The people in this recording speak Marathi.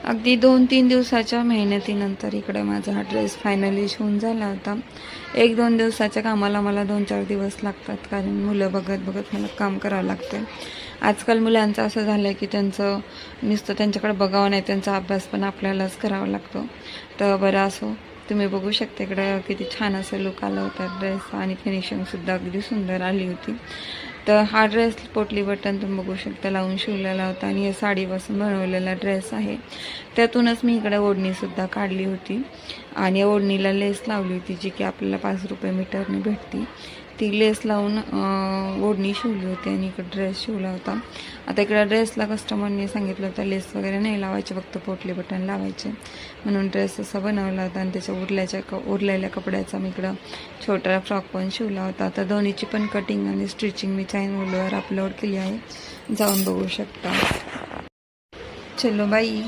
अगदी 2-3 दिवसाच्या मेहनतीनंतर इकडे माझा हा ड्रेस फायनली शिवून झाला होता. 1-2 दिवसाच्या कामाला मला 2-4 दिवस लागतात, कारण मुलं बघत बघत मला काम करावं लागते. आजकाल मुलांचं असं झालं आहे की त्यांचं नुसतं त्यांच्याकडे बघावं नाही, त्यांचा अभ्यास पण आपल्यालाच करावा लागतो. तर बरं असो, तुम्ही बघू शकता इकडं किती छान असं लुक आला होता ड्रेस, आणि फिनिशिंगसुद्धा अगदी सुंदर आली होती. तर हा ड्रेस पोटली बटन तुम्ही बघू शकता लावून शिवलेला होता, आणि हे साडीपासून बनवलेला ड्रेस आहे. त्यातूनच मी इकडे ओढणीसुद्धा काढली होती, आणि ओढणीला लेस लावली होती, जी की आपल्याला 5 रुपये मीटरने भेटती. ती लेस लावून ओढणी शिवली होती, आणि इकडे ड्रेस शिवला होता. आता इकडे ड्रेसला कस्टमरने सांगितलं होतं लेस वगैरे नाही लावायचे, फक्त पोटली बटन लावायचे, म्हणून ड्रेस असा बनवला होता. आणि त्याच्या उरलेल्या कपड्याचा मी इकडं छोटा फ्रॉक पण शिवला होता. तर दोन्हीची पण कटिंग आणि स्टिचिंग मी चॅनलवर अपलोड केली आहे, जाऊन बघू शकता. चलो बाई.